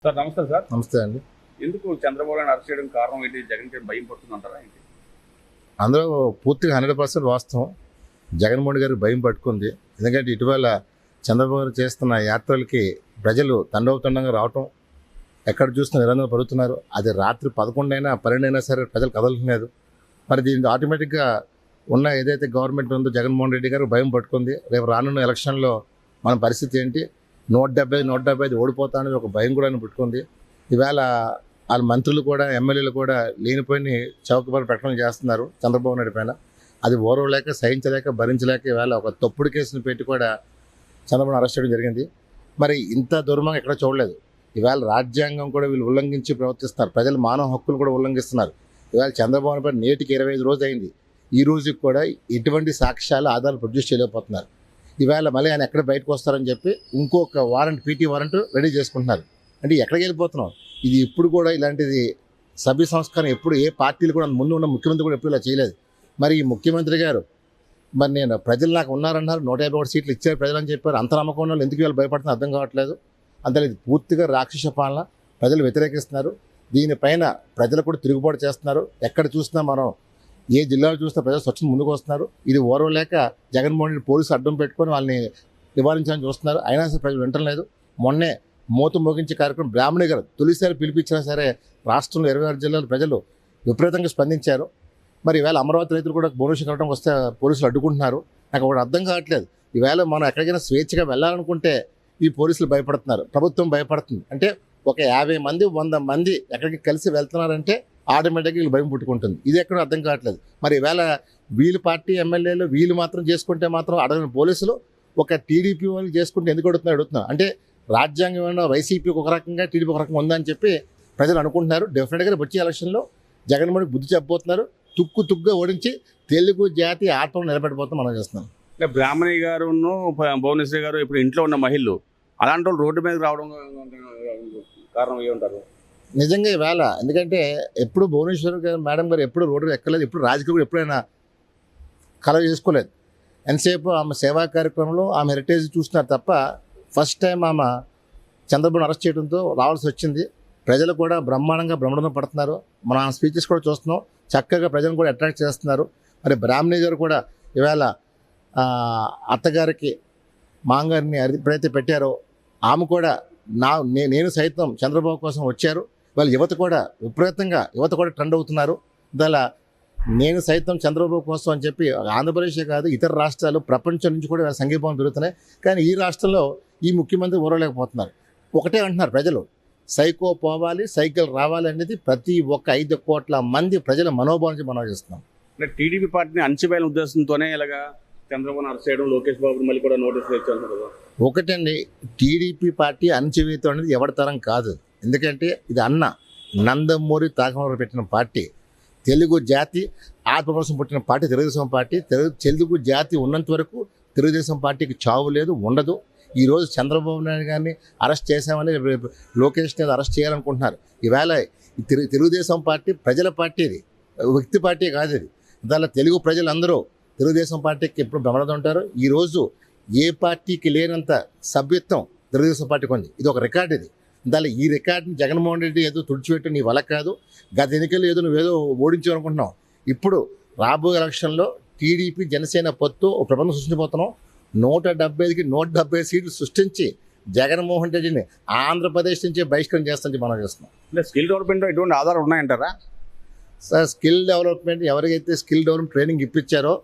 Sir నమస్తే sir. నమస్తే అండి. ఎందుకు చంద్రబాబు నాయుడు అరెస్ట్ చేయడం కారణం ఏంటి? జగన్‌కి భయం పడుతుందంటారా ఏంటి? అందులో పూర్తిగా 100% వాస్తవం. జగన్మోహన్ గారికి భయం పట్టుకుంది. ఎందుకంటే ఇటీవల చంద్రబాబు గారు చేస్తున్న యాత్రలకి ప్రజలు తండోపతండంగా రావటం, ఎక్కడ చూసినా నిరంతరం పడుతున్నారు. అది రాత్రి 11 అయినా 12 అయినా సరే ప్రజలు కదలట్లేదు. మరి దీనికి ఆటోమేటిక్గా ఉన్న ఏదైతే గవర్నమెంట్ ఉందో జగన్మోహన్ రెడ్డి గారు భయం పట్టుకుంది. రేపు రానున్న ఎలక్షన్లో మన పరిస్థితి ఏంటి, 175 ఓడిపోతా అనేది ఒక భయం కూడా పుట్టుకుంది. ఈవేళ వాళ్ళ మంత్రులు కూడా ఎమ్మెల్యేలు కూడా లేనిపోయిన చౌకబారు ప్రకటనలు చేస్తున్నారు చంద్రబాబు నాయుడు పైన. అది ఓర్వలేక సహించలేక భరించలేక ఈవేళ ఒక తప్పుడు కేసును పెట్టి కూడా చంద్రబాబు అరెస్ట్ చేయడం జరిగింది. మరి ఇంత దుర్మార్గం ఎక్కడ చూడలేదు. ఈవేళ రాజ్యాంగం కూడా వీళ్ళు ఉల్లంఘించి ప్రవర్తిస్తున్నారు. ప్రజల మానవ హక్కులు కూడా ఉల్లంఘిస్తున్నారు. ఈవేళ చంద్రబాబు పైన నేటికి 25 రోజులు అయింది. ఈ రోజుకి కూడా ఎటువంటి సాక్ష్యాలు ఆధారాలు ప్రొడ్యూస్ చేయలేకపోతున్నారు. ఈవేళ మళ్ళీ ఆయన ఎక్కడ బయటకు వస్తారని చెప్పి ఇంకొక వారెంట్, పీటీ వారెంట్ రెడీ చేసుకుంటున్నారు. అంటే ఎక్కడికి వెళ్ళిపోతున్నాం? ఇది ఇప్పుడు కూడా ఇలాంటిది సభ్య సంస్కారం ఎప్పుడు ఏ పార్టీలు కూడా ముందు ఉన్న ముఖ్యమంత్రి కూడా ఎప్పుడు ఇలా చేయలేదు. మరి ఈ ముఖ్యమంత్రి గారు మరి నేను ప్రజలు నాకు ఉన్నారన్నారు, 151 సీట్లు ఇచ్చారు ప్రజలని చెప్పారు. అంత నమ్మకం ఉన్న వాళ్ళు ఎందుకు వీళ్ళు భయపడుతున్నారు అర్థం కావట్లేదు. అంతే ఇది పూర్తిగా రాక్షస పాలన, ప్రజలు వ్యతిరేకిస్తున్నారు. దీనిపైన ప్రజలు కూడా తిరుగుబాటు చేస్తున్నారు. ఎక్కడ చూసినా మనం ఏ జిల్లాలో చూసినా ప్రజలు స్వచ్ఛంగా ముందుకు వస్తున్నారు. ఇది ఓర్వలేక జగన్మోహన్ రెడ్డి పోలీసులు అడ్డం పెట్టుకొని వాళ్ళని నివారించాలని చూస్తున్నారు. అయినా సరే ప్రజలు వింటలేదు. మొన్నే మోతు మోగించే కార్యక్రమం బ్రాహ్మణి గారు తొలిసారి పిలిపించినా సరే రాష్ట్రంలో 26 జిల్లాల ప్రజలు విపరీతంగా స్పందించారు. మరి ఈవేళ అమరావతి రైతులు కూడా బోనస్ కట్టడం వస్తే పోలీసులు అడ్డుకుంటున్నారు. నాకు ఒకటి అర్థం కావట్లేదు. ఈవేళ మనం ఎక్కడికైనా స్వేచ్ఛగా వెళ్ళాలనుకుంటే ఈ పోలీసులు భయపడుతున్నారు, ప్రభుత్వం భయపడుతుంది. అంటే ఒక 50 మంది 100 మంది ఎక్కడికి కలిసి వెళ్తున్నారంటే ఆటోమేటిక్గా వీళ్ళు భయం పుట్టుకుంటుంది. ఇది ఎక్కడో అర్థం కావట్లేదు. మరి ఈవేళ వీళ్ళు పార్టీ ఎమ్మెల్యేలు వీళ్ళు మాత్రం చేసుకుంటే మాత్రం అడగని పోలీసులు ఒక టీడీపీ వాళ్ళు చేసుకుంటే ఎందుకు అడుగుతున్నా అంటే రాజ్యాంగం ఏమైనా వైసీపీకి ఒక రకంగా టీడీపీ ఒక రకంగా ఉందని చెప్పి ప్రజలు అనుకుంటున్నారు. డెఫినెట్గా వచ్చే ఎలక్షన్లో జగన్మోహన్ బుద్ధి చెప్పబోతున్నారు. తుక్కుగా ఓడించి తెలుగు జాతి ఆత్మను నిలబెట్టబోతాం మనం చేస్తున్నాం. అంటే బ్రాహ్మణి గారును భువనేశ్వరి గారు ఇప్పుడు ఇంట్లో ఉన్న మహిళలు అలాంటి వాళ్ళు రోడ్డు మీదకి రావడం కారణం ఏమంటారు? నిజంగా ఈవేళ ఎందుకంటే ఎప్పుడు భువనేశ్వర్ గారు మేడం గారు ఎప్పుడు రోడ్డు ఎక్కలేదు, ఎప్పుడు రాజకీయ కూడా ఎప్పుడైనా కలవ చేసుకోలేదు. ఎంతసేపు ఆమె సేవా కార్యక్రమంలో ఆమె హెరిటేజ్ చూస్తున్నారు తప్ప ఫస్ట్ టైం ఆమె చంద్రబాబు అరెస్ట్ చేయడంతో రావాల్సి వచ్చింది. ప్రజలు కూడా బ్రహ్మాండం పడుతున్నారు. మన స్పీచెస్ కూడా చూస్తున్నాం. చక్కగా ప్రజలను కూడా అట్రాక్ట్ చేస్తున్నారు. మరి బ్రాహ్మణి గారు కూడా ఈవేళ అత్తగారికి మాంగారిని ఎప్పుడైతే పెట్టారో ఆమె కూడా నేను సైతం చంద్రబాబు కోసం వచ్చారు. వాళ్ళ యువత కూడా విపరీతంగా ట్రెండ్ అవుతున్నారు. దానిలో నేను సైతం చంద్రబాబు కోసం అని చెప్పి ఆంధ్రప్రదేశే కాదు ఇతర రాష్ట్రాలు ప్రపంచం నుంచి కూడా సంఘీభావం జరుగుతున్నాయి. కానీ ఈ రాష్ట్రంలో ఈ ముఖ్యమంత్రి ఊరలేకపోతున్నారు. ఒకటే అంటున్నారు ప్రజలు, సైకో పోవాలి, సైకిల్ రావాలి అనేది ప్రతి ఒక్క 5 కోట్ల మంది ప్రజల మనోభావం మనం చేస్తున్నాం. అంటే టీడీపీ పార్టీని అణచివేయాల ఉద్దేశంతోనే ఇలాగా చంద్రబాబు అరెస్ట్ చేయడం, లోకేష్ బాబు మళ్ళీ కూడా నోటీసులు ఇచ్చారు కదా. ఒకటండి, టీడీపీ పార్టీ అణచివేత అనేది ఎవరి తరం కాదు. ఎందుకంటే ఇది నందమూరి తారక పెట్టిన పార్టీ, తెలుగు జాతి ఆత్మవిశ్వాసం పుట్టిన పార్టీ తెలుగుదేశం పార్టీ. తెలుగు జాతి ఉన్నంత వరకు తెలుగుదేశం పార్టీకి చావు లేదు, ఉండదు. ఈరోజు చంద్రబాబు నాయుడు గారిని అరెస్ట్ చేశామని లోకేష్ని అరెస్ట్ చేయాలనుకుంటున్నారు. ఈవేళ తెలుగుదేశం పార్టీ ప్రజల పార్టీ, ఇది వ్యక్తి పార్టీ కాదు. ఇది దానిలో తెలుగు ప్రజలందరూ తెలుగుదేశం పార్టీకి ఎప్పుడు బ్రహ్మరథం ఉంటారు. ఈరోజు ఏ పార్టీకి లేనంత సభ్యత్వం తెలుగుదేశం పార్టీకి ఉంది. ఇది ఒక రికార్డు. ఇది దానిలో ఈ రికార్డుని జగన్మోహన్ రెడ్డి ఏదో తుడిచిపెట్టి నీ వల్ల కాదు, గత ఎన్నికల్లో ఏదో నువ్వేదో ఓడించావు అనుకుంటున్నావు. ఇప్పుడు రాబోయే ఎలక్షన్లో టీడీపీ జనసేన పొత్తు ప్రబంధం సృష్టించబోతున్నాం. 175కి 170 సీట్లు సృష్టించి జగన్మోహన్ రెడ్డిని ఆంధ్రప్రదేశ్ నుంచి బహిష్కరణ చేస్తామని మనం చేస్తున్నాం. అంటే స్కిల్ డెవలప్మెంట్ ఎటువంటి ఆధారాలు ఉన్నాయంటారా? సార్, స్కిల్ డెవలప్మెంట్ ఎవరికైతే స్కిల్ డెవలప్మెంట్ ట్రైనింగ్ ఇప్పించారో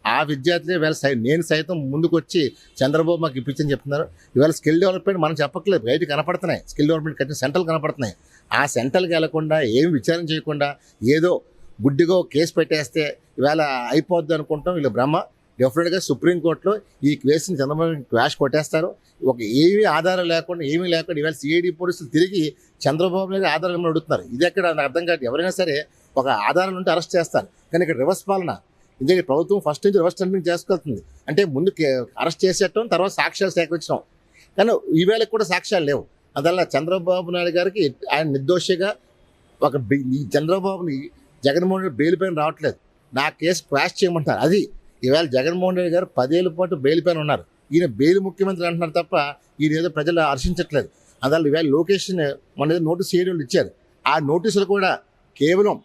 ఆ విద్యార్థులే ఇవాళ నేను సైతం ముందుకు వచ్చి చంద్రబాబు మాకు ఇప్పించని చెప్తున్నారు. ఇవాళ స్కిల్ డెవలప్మెంట్ మనం చెప్పట్లేదు, బయట కనపడుతున్నాయి. స్కిల్ డెవలప్మెంట్ కట్టిన సెంటర్లు కనపడుతున్నాయి. ఆ సెంటర్కి వెళ్లకుండా ఏం విచారణ చేయకుండా ఏదో గుడ్డిగా కేసు పెట్టేస్తే ఇవాళ అయిపోద్ది అనుకుంటాం. వీళ్ళు బ్రహ్మ. డెఫినెట్గా సుప్రీంకోర్టులో ఈ కేసుని చంద్రబాబు క్వాష్ కొట్టేస్తారు. ఏమీ ఆధారం లేకుండా ఇవాళ సిఐడి పోలీసులు తిరిగి చంద్రబాబు నాయుడు ఆధారాలు అడుగుతున్నారు. ఇది ఎక్కడ నాకు అర్థం కాదు. ఎవరైనా సరే ఒక ఆధారం ఉంటే అరెస్ట్ చేస్తారు, కానీ ఇక్కడ రివర్స్ పాలన. ఎందుకంటే ప్రభుత్వం ఫస్ట్ నుంచి రివర్స్ టెండరింగ్ చేసుకెళ్తుంది. అంటే ముందు అరెస్ట్ చేసేయటం, తర్వాత సాక్ష్యాలు సేకరించడం. కానీ ఈవేళకి కూడా సాక్ష్యాలు లేవు. అందువల్ల చంద్రబాబు నాయుడు గారికి ఆయన నిర్దోషిగా చంద్రబాబుని జగన్మోహన్ రెడ్డి బెయిల్ పైన రావట్లేదు. నా కేసు క్వాష్ చేయమంటారు. అది ఈవేళ జగన్మోహన్ రెడ్డి గారు 10 ఏళ్ల పాటు బెయిల్ పైన ఉన్నారు. ఈయన బెయిల్ ముఖ్యమంత్రి అంటున్నారు తప్ప ఈయన ఏదో ప్రజలు హర్షించట్లేదు. అందువల్ల ఇవాళ లోకేష్ మన ఏదో నోటీస్ చేయడం ఇచ్చారు. ఆ నోటీసులు కూడా కేవలం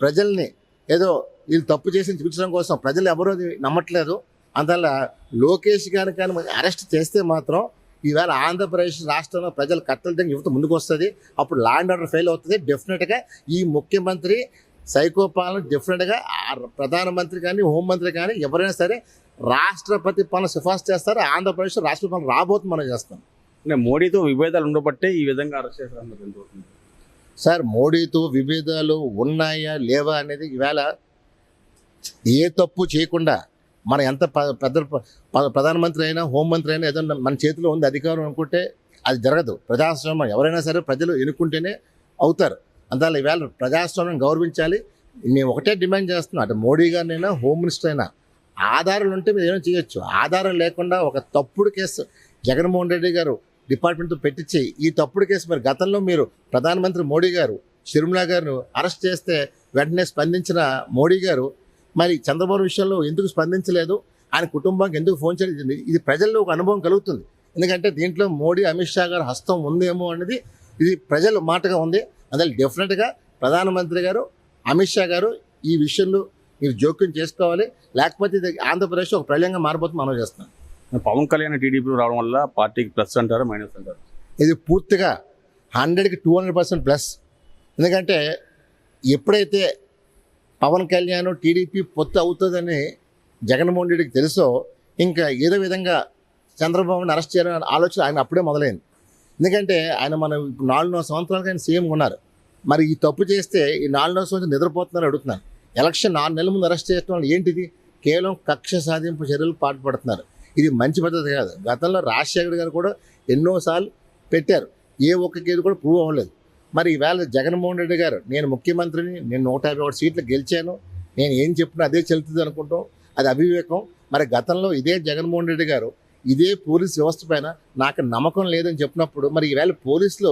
ప్రజల్ని ఏదో వీళ్ళు తప్పు చేసి చూపించడం కోసం, ప్రజలు ఎవరూ అది నమ్మట్లేదు. అందువల్ల లోకేష్ గారిని కానీ అరెస్ట్ చేస్తే మాత్రం ఈవేళ ఆంధ్రప్రదేశ్ రాష్ట్రంలో ప్రజలు కట్టలు దగ్గర యువత ముందుకు వస్తుంది. అప్పుడు లా అండ్ ఆర్డర్ ఫెయిల్ అవుతుంది. డెఫినెట్గా ఈ ముఖ్యమంత్రి సైకోపాలన డెఫినెట్గా ప్రధానమంత్రి కానీ హోంమంత్రి కానీ ఎవరైనా సరే రాష్ట్రపతి పాలన సిఫార్సు చేస్తారు. ఆంధ్రప్రదేశ్ రాష్ట్రపతి పాలన రాబోతుంది మనం చేస్తాం. అంటే మోడీతో విభేదాలు ఉండబట్టే ఈ విధంగా అరెస్ట్ చేశారు. సార్, మోడీతో విభేదాలు ఉన్నాయా లేవా అనేది ఈవేళ ఏ తప్పు చేయకుండా మన ఎంత పెద్ద ప్రధానమంత్రి అయినా హోంమంత్రి అయినా ఏదన్నా మన చేతిలో ఉంది అధికారం అనుకుంటే అది జరగదు. ప్రజాస్వామ్యం ఎవరైనా సరే ప్రజలు ఎన్నుకుంటేనే అవుతారు. అందువల్ల ఈవేళ ప్రజాస్వామ్యం గౌరవించాలి. మేము ఒకటే డిమాండ్ చేస్తున్నాం, అటు మోడీ గారినైనా హోమ్ మినిస్టర్ అయినా ఆధారాలు ఉంటే మీరు ఏమైనా చేయొచ్చు. ఆధారం లేకుండా ఒక తప్పుడు కేసు జగన్మోహన్ రెడ్డి గారు డిపార్ట్మెంట్తో పెట్టించి ఈ తప్పుడు కేసు మరి గతంలో మీరు ప్రధానమంత్రి మోడీ గారు షర్మిలా గారిని అరెస్ట్ చేస్తే వెంటనే స్పందించిన మోడీ గారు మరి చంద్రబాబు విషయంలో ఎందుకు స్పందించలేదు, ఆయన కుటుంబానికి ఎందుకు ఫోన్ చేయలేదు? ఇది ప్రజల్లో ఒక అనుభవం కలుగుతుంది. ఎందుకంటే దీంట్లో మోడీ అమిత్ షా గారు హస్తం ఉందేమో అనేది ఇది ప్రజల మాటగా ఉంది. అందువల్ల డెఫినెట్గా ప్రధానమంత్రి గారు అమిత్ షా గారు ఈ విషయంలో మీరు జోక్యం చేసుకోవాలి. లేకపోతే ఇది ఆంధ్రప్రదేశ్ ఒక ప్రళయంగా మారిపోతుంది మనం చేస్తున్నాం. పవన్ కళ్యాణ్ టీడీపీలో రావడం వల్ల పార్టీకి ప్లస్ అంటారా మైనస్ అంటారు? ఇది పూర్తిగా 100కి 200% ప్లస్. ఎందుకంటే ఎప్పుడైతే పవన్ కళ్యాణ్ టీడీపీ పొత్తు అవుతుందని జగన్మోహన్ రెడ్డికి తెలుసో ఇంకా ఏదో విధంగా చంద్రబాబుని అరెస్ట్ చేయాలనే ఆలోచన ఆయన అప్పుడే మొదలైంది. ఎందుకంటే ఆయన మనం ఇప్పుడు 4.5 సంవత్సరాలుగా ఆయన సీఎం ఉన్నారు. మరి ఈ తప్పు చేస్తే ఈ 4.5 సంవత్సరం నిద్రపోతున్నారని అడుగుతున్నాను. ఎలక్షన్ 4 నెలల ముందు అరెస్ట్ చేయడం వల్ల ఏంటిది? కేవలం కక్ష సాధింపు చర్యలు పాటుపడుతున్నారు. ఇది మంచి పద్ధతి కాదు. గతంలో రాజశేఖర్ గారు కూడా ఎన్నోసార్లు పెట్టారు, ఏ ఒక్క కేసు కూడా ప్రూవ్ అవ్వలేదు. మరి ఈవేళ జగన్మోహన్ రెడ్డి గారు నేను ముఖ్యమంత్రిని, నేను 151 సీట్లు గెలిచాను, నేను ఏం చెప్పినా అదే చెల్లుతుంది అనుకుంటాం, అది అవివేకం. మరి గతంలో ఇదే జగన్మోహన్ రెడ్డి గారు ఇదే పోలీస్ వ్యవస్థ పైన నాకు నమ్మకం లేదని చెప్పినప్పుడు మరి ఈవేళ పోలీసులో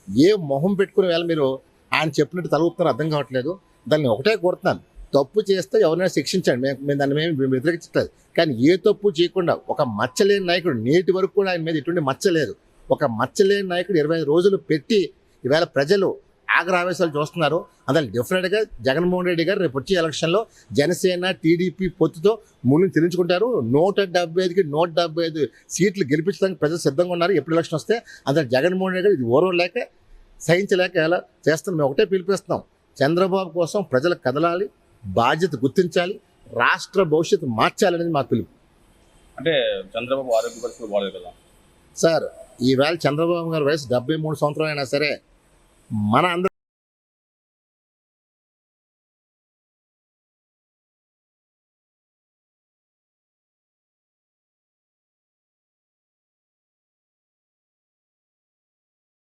ఏ మొహం పెట్టుకుని వేళ మీరు ఆయన చెప్పినట్టు తలవుతున్నారో అర్థం కావట్లేదు. దాన్ని ఒకటే కోరుతున్నాను, తప్పు చేస్తే ఎవరైనా శిక్షించండి, మేము దాన్ని మేము వ్యతిరేకించలేదు. కానీ ఏ తప్పు చేయకుండా ఒక మచ్చలేని నాయకుడు, నేటి వరకు కూడా ఆయన మీద ఎటువంటి మచ్చ లేదు, ఒక మచ్చలేని నాయకుడు 25 రోజులు పెట్టి ఈవేళ ప్రజలు ఆగ్రహావేశాలు చూస్తున్నారు. అందువల్ల డెఫినెట్గా జగన్మోహన్ రెడ్డి గారు రేపు వచ్చే ఎలక్షన్లో జనసేన టీడీపీ పొత్తుతో మూలిని తెలుసుకుంటారు. 175కి 175 సీట్లు గెలిపించడానికి ప్రజలు సిద్ధంగా ఉన్నారు ఎప్పుడు ఎలక్షన్ వస్తే. అందువల్ల జగన్మోహన్ రెడ్డి గారు ఇది ఓర్వలేక సహించలేక ఎలా చేస్తున్నాం. మేము ఒకటే పిలిపిస్తున్నాం, చంద్రబాబు కోసం ప్రజలు కదలాలి, బాధ్యత గుర్తించాలి, రాష్ట్ర భవిష్యత్తు మార్చాలనేది మా పిలుపు. అంటే చంద్రబాబు ఆరోగ్య పరిస్థితులు బాగాలేదు కదా సార్. ఈవేళ చంద్రబాబు గారి వయసు 73 సంవత్సరాలు అయినా సరే మన అందరూ